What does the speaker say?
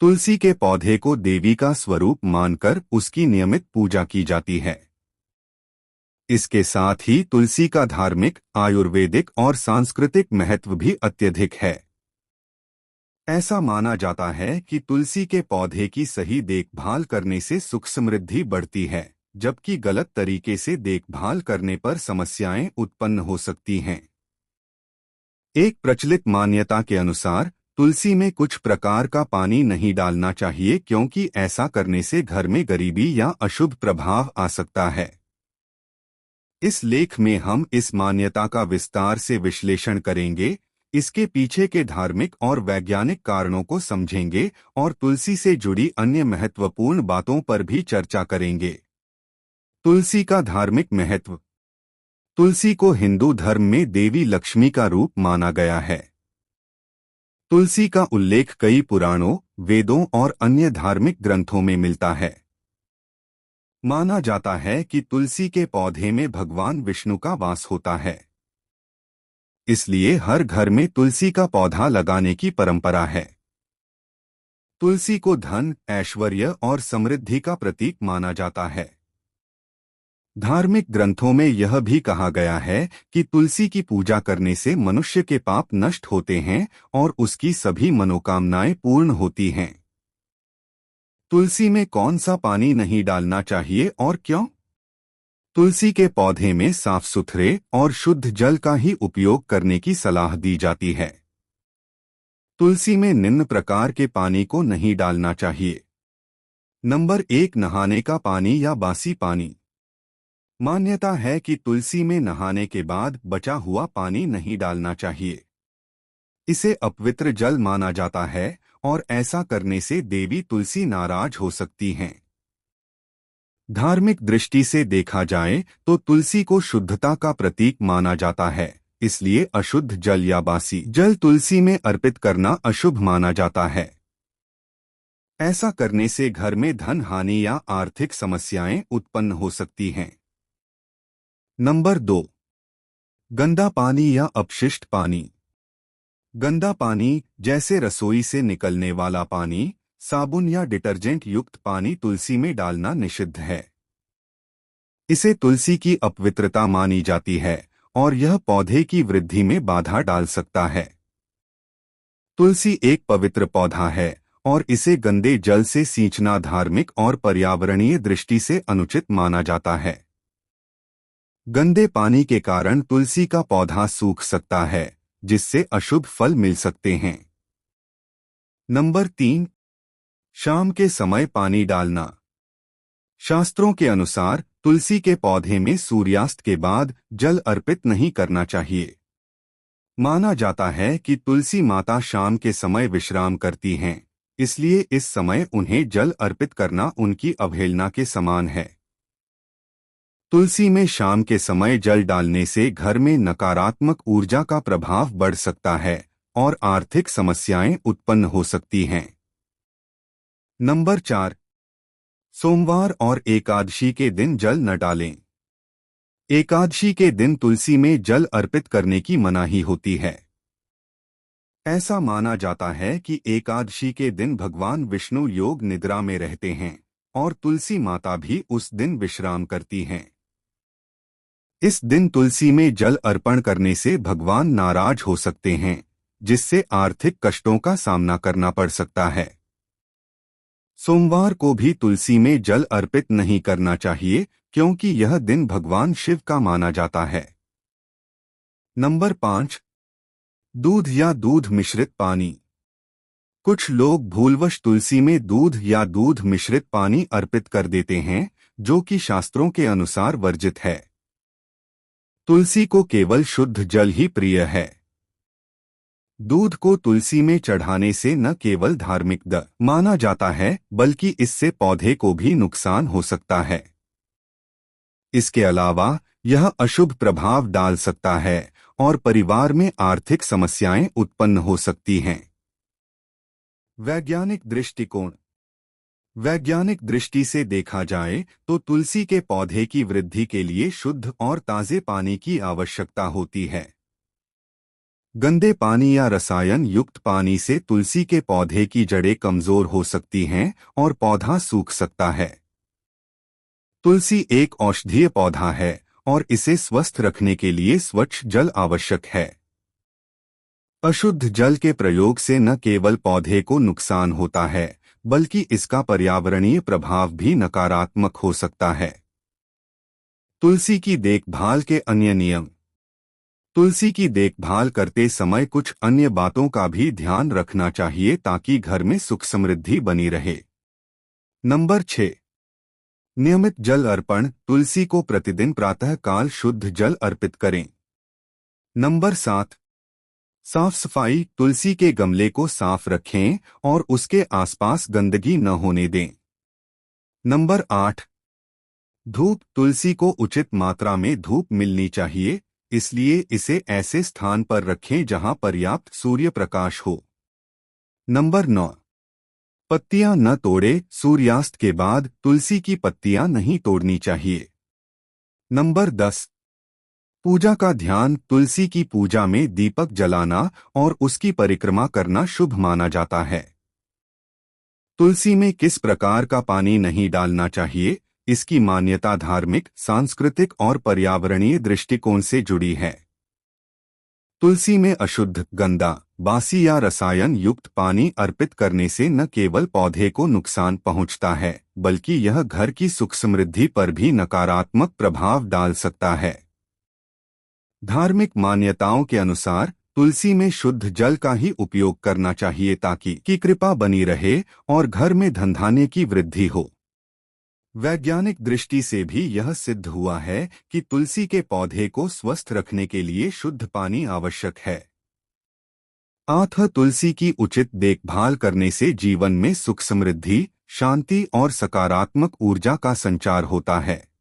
तुलसी के पौधे को देवी का स्वरूप मानकर उसकी नियमित पूजा की जाती है। इसके साथ ही तुलसी का धार्मिक, आयुर्वेदिक और सांस्कृतिक महत्व भी अत्यधिक है। ऐसा माना जाता है कि तुलसी के पौधे की सही देखभाल करने से सुख समृद्धि बढ़ती है, जबकि गलत तरीके से देखभाल करने पर समस्याएं उत्पन्न हो सकती हैं। एक प्रचलित मान्यता के अनुसार तुलसी में कुछ प्रकार का पानी नहीं डालना चाहिए, क्योंकि ऐसा करने से घर में गरीबी या अशुभ प्रभाव आ सकता है। इस लेख में हम इस मान्यता का विस्तार से विश्लेषण करेंगे, इसके पीछे के धार्मिक और वैज्ञानिक कारणों को समझेंगे और तुलसी से जुड़ी अन्य महत्वपूर्ण बातों पर भी चर्चा करेंगे। तुलसी का धार्मिक महत्व। तुलसी को हिंदू धर्म में देवी लक्ष्मी का रूप माना गया है। तुलसी का उल्लेख कई पुराणों, वेदों और अन्य धार्मिक ग्रंथों में मिलता है। माना जाता है कि तुलसी के पौधे में भगवान विष्णु का वास होता है। इसलिए हर घर में तुलसी का पौधा लगाने की परंपरा है। तुलसी को धन, ऐश्वर्य और समृद्धि का प्रतीक माना जाता है। धार्मिक ग्रंथों में यह भी कहा गया है कि तुलसी की पूजा करने से मनुष्य के पाप नष्ट होते हैं और उसकी सभी मनोकामनाएं पूर्ण होती हैं। तुलसी में कौन सा पानी नहीं डालना चाहिए और क्यों? तुलसी के पौधे में साफ सुथरे और शुद्ध जल का ही उपयोग करने की सलाह दी जाती है। तुलसी में निम्न प्रकार के पानी को नहीं डालना चाहिए। नंबर 1, नहाने का पानी या बासी पानी। मान्यता है कि तुलसी में नहाने के बाद बचा हुआ पानी नहीं डालना चाहिए। इसे अपवित्र जल माना जाता है और ऐसा करने से देवी तुलसी नाराज हो सकती हैं। धार्मिक दृष्टि से देखा जाए तो तुलसी को शुद्धता का प्रतीक माना जाता है, इसलिए अशुद्ध जल या बासी जल तुलसी में अर्पित करना अशुभ माना जाता है। ऐसा करने से घर में धन हानि या आर्थिक समस्याएं उत्पन्न हो सकती हैं। नंबर 2, गंदा पानी या अपशिष्ट पानी। गंदा पानी जैसे रसोई से निकलने वाला पानी, साबुन या डिटर्जेंट युक्त पानी तुलसी में डालना निषिद्ध है। इसे तुलसी की अपवित्रता मानी जाती है और यह पौधे की वृद्धि में बाधा डाल सकता है। तुलसी एक पवित्र पौधा है और इसे गंदे जल से सींचना धार्मिक और पर्यावरणीय दृष्टि से अनुचित माना जाता है। गंदे पानी के कारण तुलसी का पौधा सूख सकता है, जिससे अशुभ फल मिल सकते हैं। नंबर 3, शाम के समय पानी डालना। शास्त्रों के अनुसार तुलसी के पौधे में सूर्यास्त के बाद जल अर्पित नहीं करना चाहिए। माना जाता है कि तुलसी माता शाम के समय विश्राम करती हैं, इसलिए इस समय उन्हें जल अर्पित करना उनकी अवहेलना के समान है। तुलसी में शाम के समय जल डालने से घर में नकारात्मक ऊर्जा का प्रभाव बढ़ सकता है और आर्थिक समस्याएं उत्पन्न हो सकती हैं। नंबर 4, सोमवार और एकादशी के दिन जल न डालें। एकादशी के दिन तुलसी में जल अर्पित करने की मनाही होती है। ऐसा माना जाता है कि एकादशी के दिन भगवान विष्णु योग निद्रा में रहते हैं और तुलसी माता भी उस दिन विश्राम करती हैं। इस दिन तुलसी में जल अर्पण करने से भगवान नाराज हो सकते हैं, जिससे आर्थिक कष्टों का सामना करना पड़ सकता है। सोमवार को भी तुलसी में जल अर्पित नहीं करना चाहिए, क्योंकि यह दिन भगवान शिव का माना जाता है। नंबर 5, दूध या दूध मिश्रित पानी। कुछ लोग भूलवश तुलसी में दूध या दूध मिश्रित पानी अर्पित कर देते हैं, जो कि शास्त्रों के अनुसार वर्जित है। तुलसी को केवल शुद्ध जल ही प्रिय है। दूध को तुलसी में चढ़ाने से न केवल धार्मिक माना जाता है, बल्कि इससे पौधे को भी नुकसान हो सकता है। इसके अलावा यह अशुभ प्रभाव डाल सकता है और परिवार में आर्थिक समस्याएं उत्पन्न हो सकती हैं। वैज्ञानिक दृष्टिकोण। वैज्ञानिक दृष्टि से देखा जाए तो तुलसी के पौधे की वृद्धि के लिए शुद्ध और ताजे पानी की आवश्यकता होती है। गंदे पानी या रसायन युक्त पानी से तुलसी के पौधे की जड़ें कमजोर हो सकती हैं और पौधा सूख सकता है। तुलसी एक औषधीय पौधा है और इसे स्वस्थ रखने के लिए स्वच्छ जल आवश्यक है। अशुद्ध जल के प्रयोग से न केवल पौधे को नुकसान होता है, बल्कि इसका पर्यावरणीय प्रभाव भी नकारात्मक हो सकता है। तुलसी की देखभाल के अन्य नियम। तुलसी की देखभाल करते समय कुछ अन्य बातों का भी ध्यान रखना चाहिए ताकि घर में सुख समृद्धि बनी रहे। नंबर 6, नियमित जल अर्पण। तुलसी को प्रतिदिन प्रातःकाल शुद्ध जल अर्पित करें। नंबर 7, साफ सफाई। तुलसी के गमले को साफ रखें और उसके आसपास गंदगी न होने दें। नंबर 8, धूप। तुलसी को उचित मात्रा में धूप मिलनी चाहिए, इसलिए इसे ऐसे स्थान पर रखें जहां पर्याप्त सूर्य प्रकाश हो। नंबर 9, पत्तियां न तोड़े। सूर्यास्त के बाद तुलसी की पत्तियां नहीं तोड़नी चाहिए। नंबर 10, पूजा का ध्यान। तुलसी की पूजा में दीपक जलाना और उसकी परिक्रमा करना शुभ माना जाता है। तुलसी में किस प्रकार का पानी नहीं डालना चाहिए, इसकी मान्यता धार्मिक, सांस्कृतिक और पर्यावरणीय दृष्टिकोण से जुड़ी है। तुलसी में अशुद्ध, गंदा, बासी या रसायन युक्त पानी अर्पित करने से न केवल पौधे को नुकसान पहुंचता है, बल्कि यह घर की सुख समृद्धि पर भी नकारात्मक प्रभाव डाल सकता है। धार्मिक मान्यताओं के अनुसार तुलसी में शुद्ध जल का ही उपयोग करना चाहिए ताकि की कृपा बनी रहे और घर में धनधान्य की वृद्धि हो। वैज्ञानिक दृष्टि से भी यह सिद्ध हुआ है कि तुलसी के पौधे को स्वस्थ रखने के लिए शुद्ध पानी आवश्यक है। 8, तुलसी की उचित देखभाल करने से जीवन में सुख समृद्धि, शांति और सकारात्मक ऊर्जा का संचार होता है।